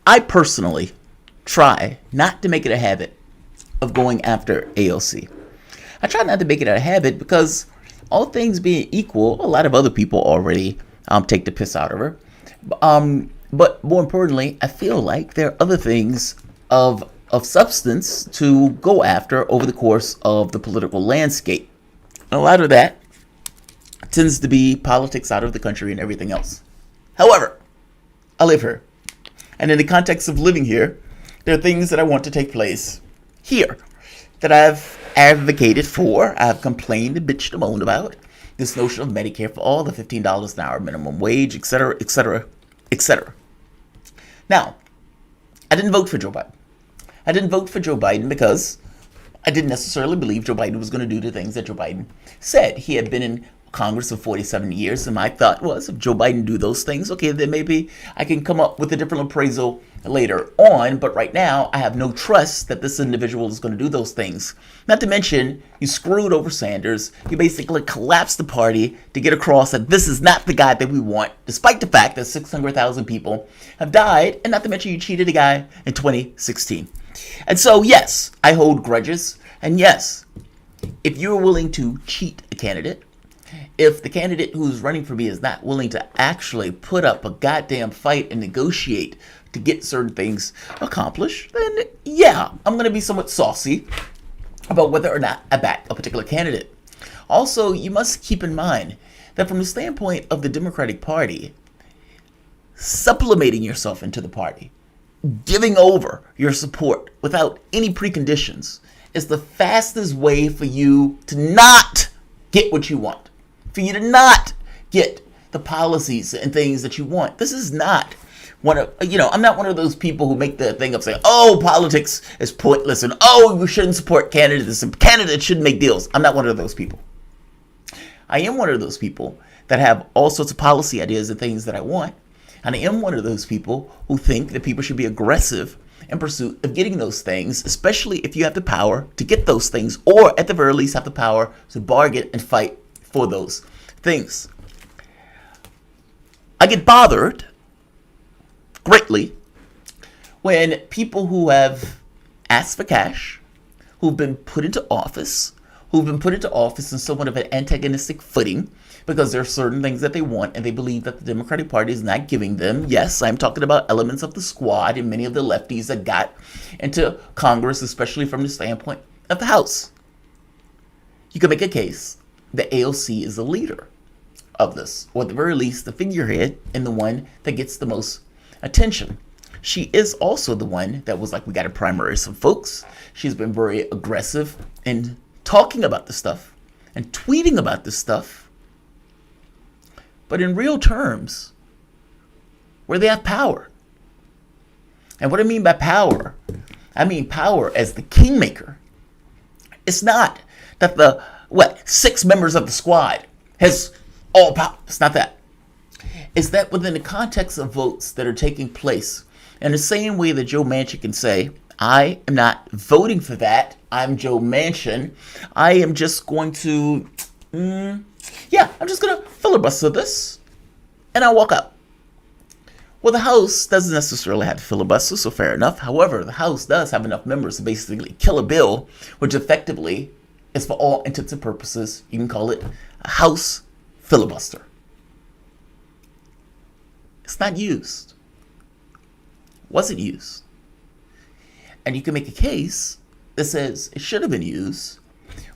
I personally try not to make it a habit of going after AOC. I try not to make it a habit because, all things being equal, a lot of other people already take the piss out of her. But more importantly, I feel like there are other things of substance to go after over the course of the political landscape. And a lot of that tends to be politics out of the country and everything else. However, I live here. And in the context of living here, there are things that I want to take place here that I've advocated for, I've complained and bitched and moaned about. This notion of Medicare for all, the $15 an hour minimum wage, etc., etc., etc. Now, I didn't vote for Joe Biden. I didn't vote for Joe Biden because I didn't necessarily believe Joe Biden was going to do the things that Joe Biden said. He had been in Congress for 47 years, and my thought was, if Joe Biden do those things, okay, then maybe I can come up with a different appraisal later on. But right now, I have no trust that this individual is going to do those things. Not to mention, you screwed over Sanders. You basically collapsed the party to get across that this is not the guy that we want, despite the fact that 600,000 people have died, and not to mention you cheated a guy in 2016. And so, yes, I hold grudges. And yes, if you're willing to cheat a candidate, if the candidate who's running for me is not willing to actually put up a goddamn fight and negotiate to get certain things accomplished, then yeah, I'm going to be somewhat saucy about whether or not I back a particular candidate. Also, you must keep in mind that from the standpoint of the Democratic Party, sublimating yourself into the party, giving over your support without any preconditions is the fastest way for you to not get what you want. For you to not get the policies and things that you want. This is not I'm not one of those people who make the thing of saying, oh, politics is pointless and oh, you shouldn't support candidates and candidates shouldn't make deals. I'm not one of those people. I am one of those people that have all sorts of policy ideas and things that I want. And I am one of those people who think that people should be aggressive in pursuit of getting those things, especially if you have the power to get those things, or at the very least have the power to bargain and fight for those things. I get bothered greatly when people who have asked for cash, who've been put into office in somewhat of an antagonistic footing because there are certain things that they want and they believe that the Democratic Party is not giving them. Yes, I'm talking about elements of the squad and many of the lefties that got into Congress, especially from the standpoint of the House. You can make a case that AOC is the leader of this, or at the very least, the figurehead and the one that gets the most attention. She is also the one that was like, we got to primary some folks. She's been very aggressive in talking about this stuff and tweeting about this stuff. But in real terms, where they have power. And what I mean by power, I mean power as the kingmaker. It's not that the 6 members of the squad has all power. It's not that. It's that within the context of votes that are taking place, in the same way that Joe Manchin can say, I am not voting for that. I'm Joe Manchin. I am just going to, I'm just going to filibuster this and I'll walk out. Well, the House doesn't necessarily have to filibuster, so fair enough. However, the House does have enough members to basically kill a bill, which effectively is, for all intents and purposes, you can call it a House filibuster. It's not used. Wasn't used. And you can make a case that says it should have been used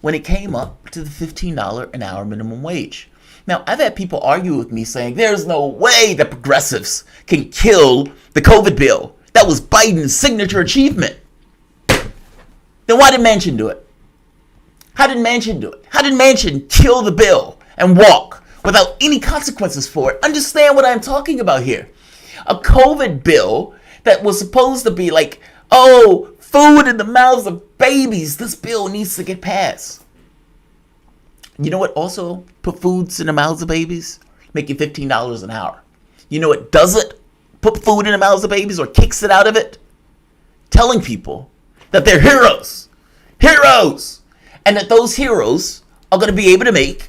when it came up to the $15 an hour minimum wage. Now, I've had people argue with me saying there's no way that progressives can kill the COVID bill. That was Biden's signature achievement. Then why did Manchin do it? How did Manchin do it? How did Manchin kill the bill and walk without any consequences for it? Understand what I'm talking about here. A COVID bill that was supposed to be like, oh, food in the mouths of babies. This bill needs to get passed. You know what also put foods in the mouths of babies? Make it $15 an hour. You know what doesn't put food in the mouths of babies or kicks it out of it? Telling people that they're heroes. Heroes. And that those heroes are going to be able to make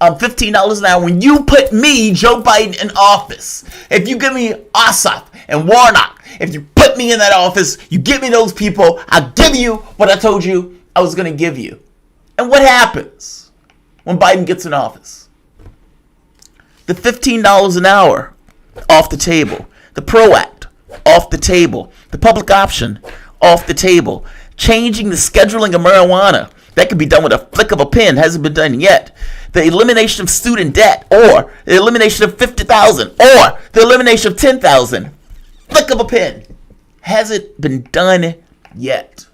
$15 an hour when you put me, Joe Biden, in office. If you give me Ossoff and Warnock, if you put put me in that office. You give me those people. I'll give you what I told you I was going to give you. And what happens when Biden gets in office? The $15 an hour off the table. The PRO Act off the table. The public option off the table. Changing the scheduling of marijuana. That could be done with a flick of a pen. Hasn't been done yet. The elimination of student debt, or the elimination of 50,000, or the elimination of 10,000. Flick of a pen. Hasn't been done yet.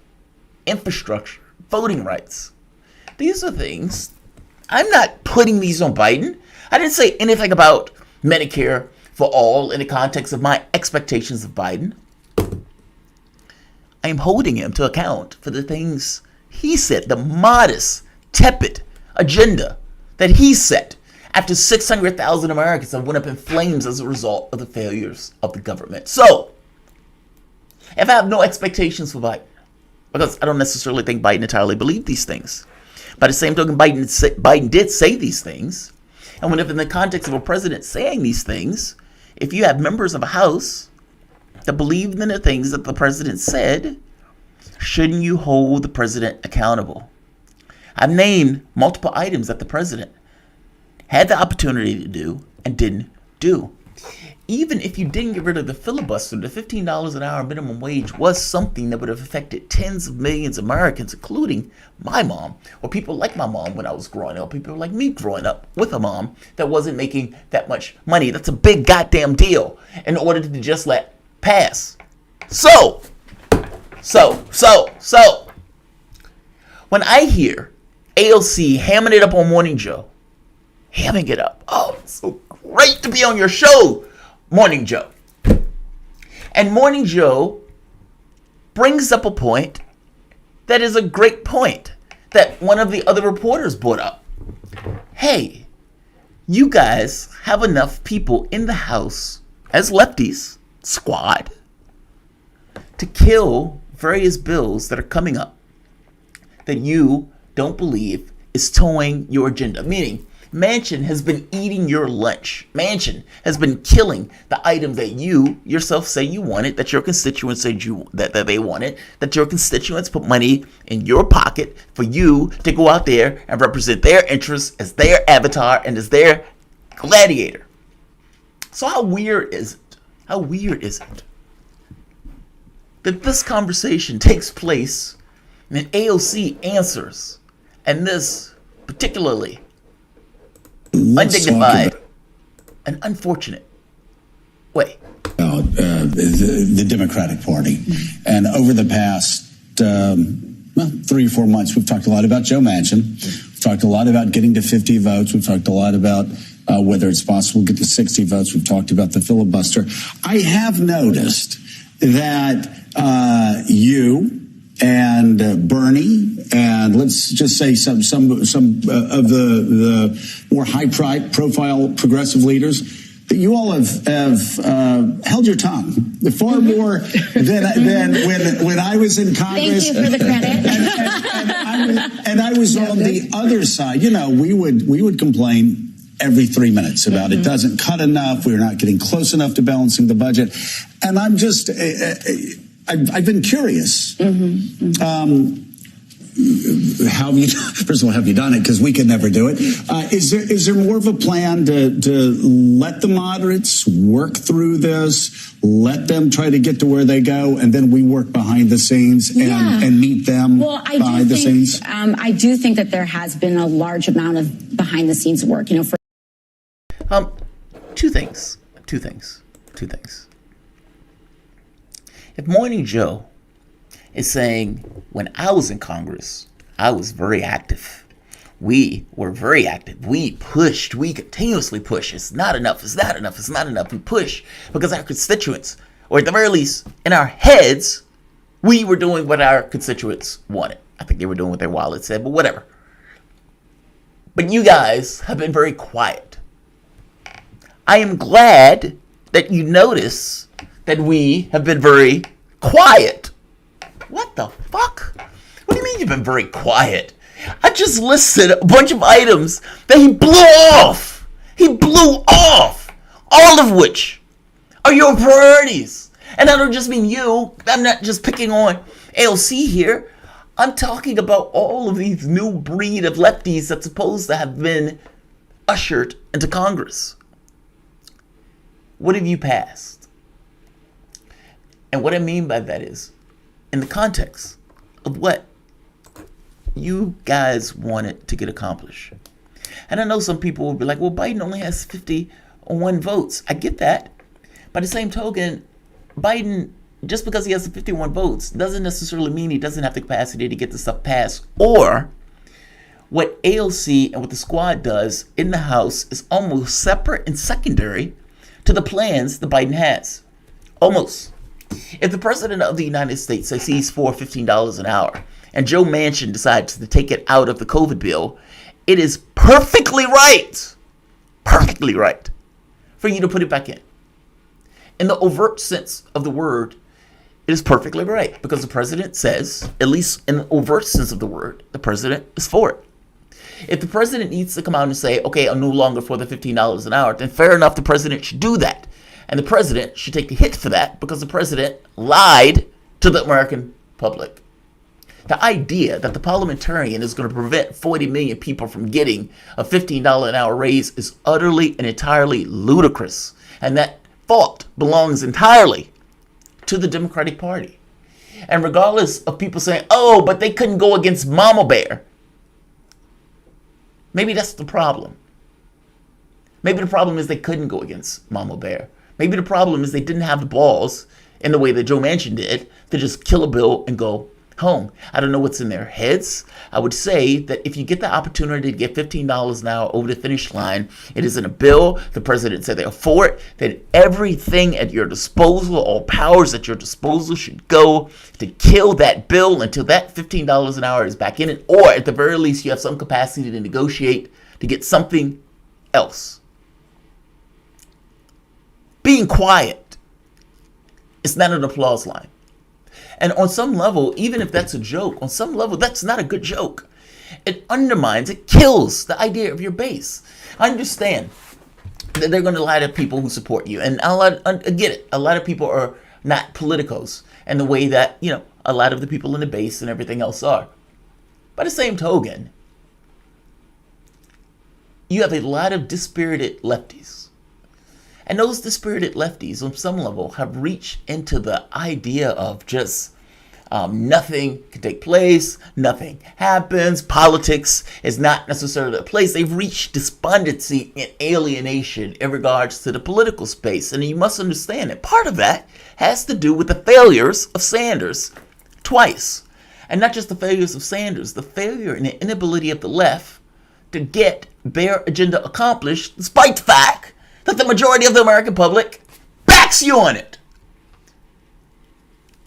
Infrastructure, voting rights. These are things. I'm not putting these on Biden. I didn't say anything about Medicare for all in the context of my expectations of Biden. I am holding him to account for the things he said, the modest, tepid agenda that he set after 600,000 Americans have went up in flames as a result of the failures of the government. So, if I have no expectations for Biden, because I don't necessarily think Biden entirely believed these things, by the same token, Biden did say these things, and when if in the context of a president saying these things, if you have members of a House that believe in the things that the president said, shouldn't you hold the president accountable? I've named multiple items that the president had the opportunity to do and didn't do. Even if you didn't get rid of the filibuster, the $15 an hour minimum wage was something that would have affected tens of millions of Americans, including my mom, or people like my mom when I was growing up, people like me growing up with a mom that wasn't making that much money. That's a big goddamn deal in order to just let pass. So, when I hear AOC hamming it up on Morning Joe, hamming it up, oh, it's so great to be on your show, Morning Joe. And Morning Joe brings up a point that is a great point that one of the other reporters brought up. Hey, you guys have enough people in the House as lefties, squad, to kill various bills that are coming up that you don't believe is towing your agenda. Meaning, Manchin has been eating your lunch. Manchin has been killing the items that you yourself say you wanted, that your constituents said that they wanted, that your constituents put money in your pocket for you to go out there and represent their interests as their avatar and as their gladiator. So how weird is it? How weird is it that this conversation takes place and AOC answers, and this particularly undignified and unfortunate way? The Democratic Party. And over the past 3 or 4 months, we've talked a lot about Joe Manchin. We've talked a lot about getting to 50 votes. We've talked a lot about whether it's possible to get to 60 votes. We've talked about the filibuster. I have noticed that you and Bernie, and let's just say some of the more high-profile progressive leaders, that you all have held your tongue far more than when I was in Congress. Thank you for the credit. and I was on the other side. You know, we would complain every 3 minutes about it doesn't cut enough. We're not getting close enough to balancing the budget. And I'm just, I've been curious. How have you, first of all, have you done it? Because we could never do it. Is there more of a plan to let the moderates work through this, let them try to get to where they go, and then we work behind the scenes and meet them behind the scenes? I do think that there has been a large amount of behind the scenes work. You know, Two things. If Morning Joe is saying, when I was in Congress, I was very active. We were very active. We pushed. We continuously push. It's not enough. It's not enough. It's not enough. We push because our constituents, or at the very least, in our heads, we were doing what our constituents wanted. I think they were doing what their wallet said, but whatever. But you guys have been very quiet. I am glad that you notice that we have been very quiet. What the fuck? What do you mean you've been very quiet? I just listed a bunch of items that he blew off. He blew off. All of which are your priorities. And I don't just mean you. I'm not just picking on AOC here. I'm talking about all of these new breed of lefties that's supposed to have been ushered into Congress. What have you passed? And what I mean by that is, in the context of what you guys wanted to get accomplished. And I know some people will be like, well, Biden only has 51 votes. I get that. By the same token, Biden, just because he has the 51 votes, doesn't necessarily mean he doesn't have the capacity to get the stuff passed. Or what AOC and what the squad does in the House is almost separate and secondary to the plans that Biden has. Almost. If the president of the United States says he's for $15 an hour and Joe Manchin decides to take it out of the COVID bill, it is perfectly right for you to put it back in. In the overt sense of the word, it is perfectly right because the president says, at least in the overt sense of the word, the president is for it. If the president needs to come out and say, okay, I'm no longer for the $15 an hour, then fair enough, the president should do that. And the president should take the hit for that because the president lied to the American public. The idea that the parliamentarian is going to prevent 40 million people from getting a $15 an hour raise is utterly and entirely ludicrous. And that fault belongs entirely to the Democratic Party. And regardless of people saying, oh, but they couldn't go against Mama Bear. Maybe that's the problem. Maybe the problem is they couldn't go against Mama Bear. Maybe the problem is they didn't have the balls in the way that Joe Manchin did to just kill a bill and go home. I don't know what's in their heads. I would say that if you get the opportunity to get $15 an hour over the finish line, it is in a bill. The president said they're for it. That everything at your disposal, all powers at your disposal should go to kill that bill until that $15 an hour is back in it. Or at the very least, you have some capacity to negotiate to get something else. Being quiet is not an applause line. And on some level, even if that's a joke, on some level, that's not a good joke. It undermines, it kills the idea of your base. I understand that they're going to lie to people who support you. And I get it. A lot of people are not politicos in the way that, a lot of the people in the base and everything else are. By the same token, you have a lot of dispirited lefties. And those dispirited lefties, on some level, have reached into the idea of just nothing can take place, nothing happens, politics is not necessarily a place. They've reached despondency and alienation in regards to the political space. And you must understand that part of that has to do with the failures of Sanders twice. And not just the failures of Sanders, the failure and the inability of the left to get their agenda accomplished, despite the fact that the majority of the American public backs you on it.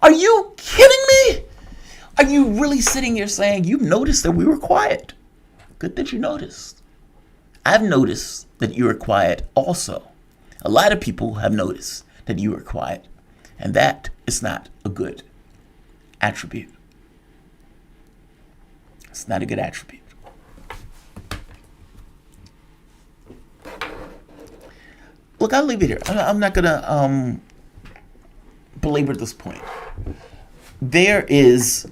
Are you kidding me? Are you really sitting here saying you've noticed that we were quiet? Good that you noticed. I've noticed that you were quiet also. A lot of people have noticed that you were quiet. And that is not a good attribute. It's not a good attribute. Look, I'll leave it here. I'm not going to belabor this point. There is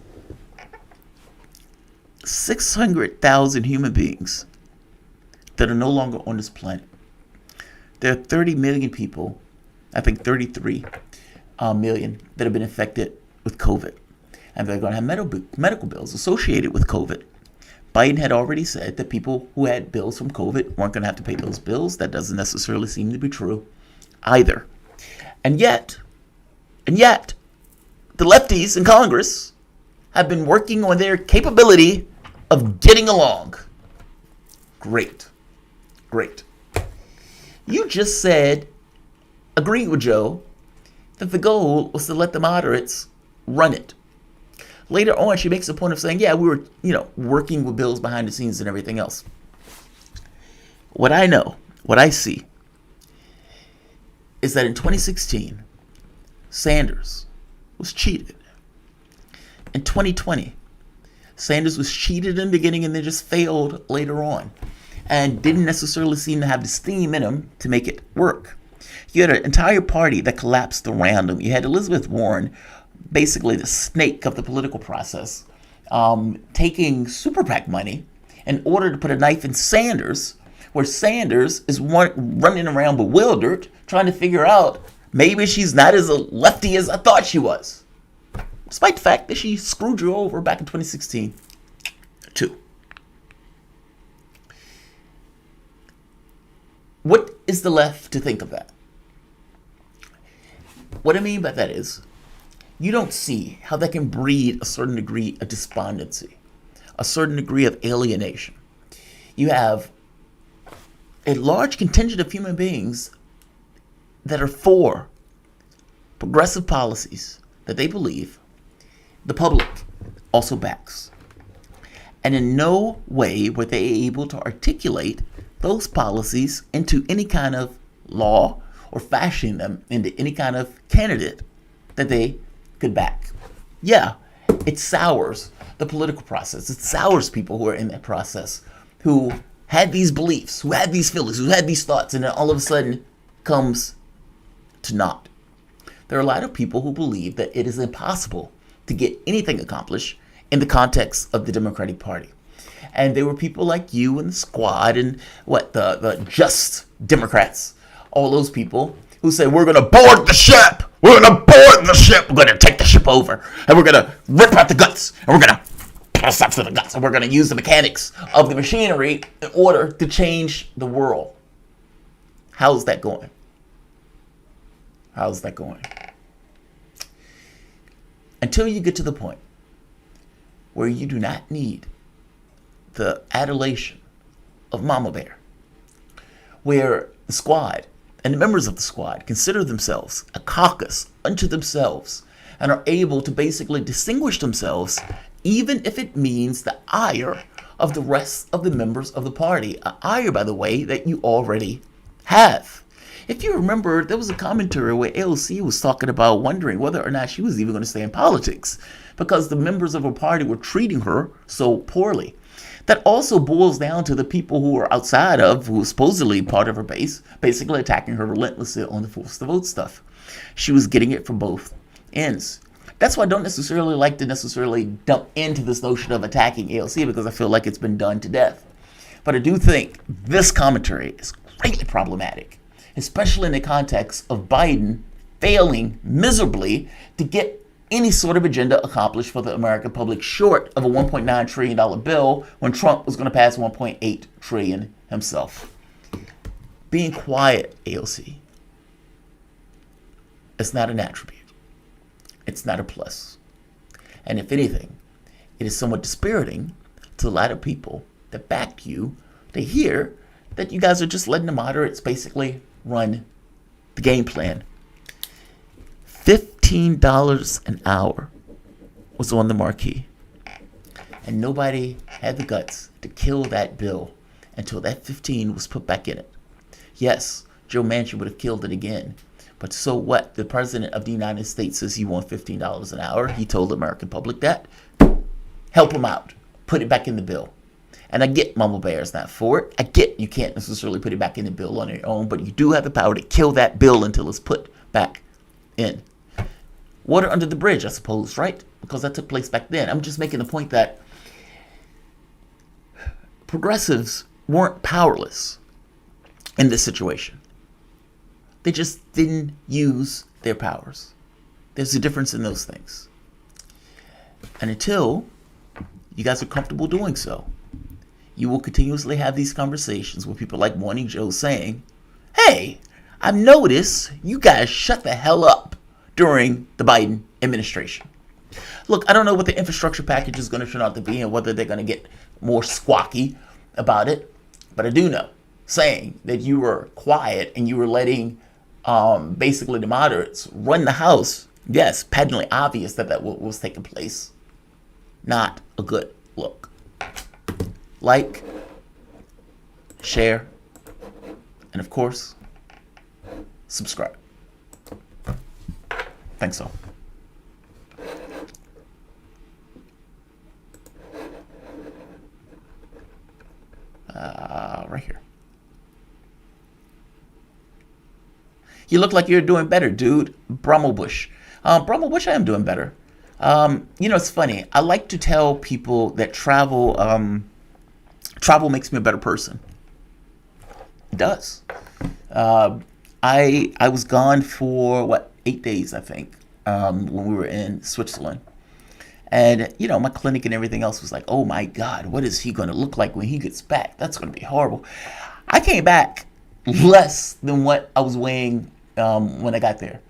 600,000 human beings that are no longer on this planet. There are 30 million people, I think 33 million, that have been infected with COVID. And they're going to have medical bills associated with COVID. Biden had already said that people who had bills from COVID weren't going to have to pay those bills. That doesn't necessarily seem to be true either. And yet, the lefties in Congress have been working on their capability of getting along. Great. You just said, agreed with Joe, that the goal was to let the moderates run it. Later on, she makes a point of saying, yeah, we were, working with bills behind the scenes and everything else. What I know, what I see, is that in 2016, Sanders was cheated. In 2020, Sanders was cheated in the beginning and then just failed later on and didn't necessarily seem to have the steam in him to make it work. You had an entire party that collapsed around him. You had Elizabeth Warren, basically the snake of the political process, taking super PAC money in order to put a knife in Sanders, where Sanders is running around bewildered, trying to figure out maybe she's not as a lefty as I thought she was, despite the fact that she screwed you over back in 2016, too. What is the left to think of that? What I mean by that is, you don't see how that can breed a certain degree of despondency, a certain degree of alienation. You have a large contingent of human beings that are for progressive policies that they believe the public also backs. And in no way were they able to articulate those policies into any kind of law or fashion them into any kind of candidate that they could back. Yeah, it sours the political process. It sours people who are in that process, who had these beliefs, who had these feelings, who had these thoughts, and then all of a sudden comes to naught. There are a lot of people who believe that it is impossible to get anything accomplished in the context of the Democratic Party. And there were people like you and the squad and the just Democrats, all those people who say, we're going to board the ship. We're going to board the ship. We're going to take the ship over. And we're going to rip out the guts. And we're going to pass out to the guts. And we're going to use the mechanics of the machinery in order to change the world. How's that going? How's that going? Until you get to the point where you do not need the adulation of Mama Bear, where the squad and the members of the squad consider themselves a caucus unto themselves and are able to basically distinguish themselves, even if it means the ire of the rest of the members of the party. An ire, by the way, that you already have. If you remember, there was a commentary where AOC was talking about wondering whether or not she was even going to stay in politics because the members of her party were treating her so poorly. That also boils down to the people who are outside of, who are supposedly part of her base, basically attacking her relentlessly on the force to vote stuff. She was getting it from both ends. That's why I don't necessarily like to dump into this notion of attacking AOC, because I feel like it's been done to death. But I do think this commentary is greatly problematic, especially in the context of Biden failing miserably to get any sort of agenda accomplished for the American public, short of a $1.9 trillion bill when Trump was going to pass $1.8 trillion himself. Being quiet, AOC, it's not an attribute. It's not a plus. And if anything, it is somewhat dispiriting to a lot of people that backed you to hear that you guys are just letting the moderates basically run the game plan. $15 an hour was on the marquee. And nobody had the guts to kill that bill until that 15 was put back in it. Yes, Joe Manchin would have killed it again. But so what? The president of the United States says he wants $15 an hour. He told the American public that. Help him out. Put it back in the bill. And I get Mama Bear's not for it. I get you can't necessarily put it back in the bill on your own, but you do have the power to kill that bill until it's put back in. Water under the bridge, I suppose, right? Because that took place back then. I'm just making the point that progressives weren't powerless in this situation. They just didn't use their powers. There's a difference in those things. And until you guys are comfortable doing so, you will continuously have these conversations with people like Morning Joe saying, hey, I've noticed you guys shut the hell up during the Biden administration. Look, I don't know what the infrastructure package is going to turn out to be and whether they're going to get more squawky about it. But I do know, saying that you were quiet and you were letting basically the moderates run the House, yes, patently obvious that was taking place. Not a good look. Like, share, and of course, subscribe. Thanks all. Right here. You look like you're doing better, dude. Brummel Bush. Brummel Bush, I am doing better. It's funny. I like to tell people that travel makes me a better person. It does. I was gone for 8 days, I think, when we were in Switzerland. And, my clinic and everything else was like, oh my God, what is he going to look like when he gets back? That's going to be horrible. I came back less than what I was weighing when I got there.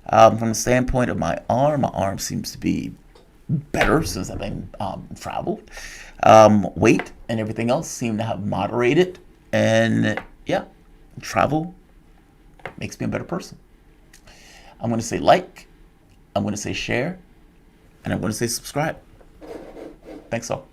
From the standpoint of my arm seems to be better since I've been traveled. Weight and everything else seem to have moderated. And yeah, travel makes me a better person. I'm going to say like, I'm going to say share, and I'm going to say subscribe. Thanks all.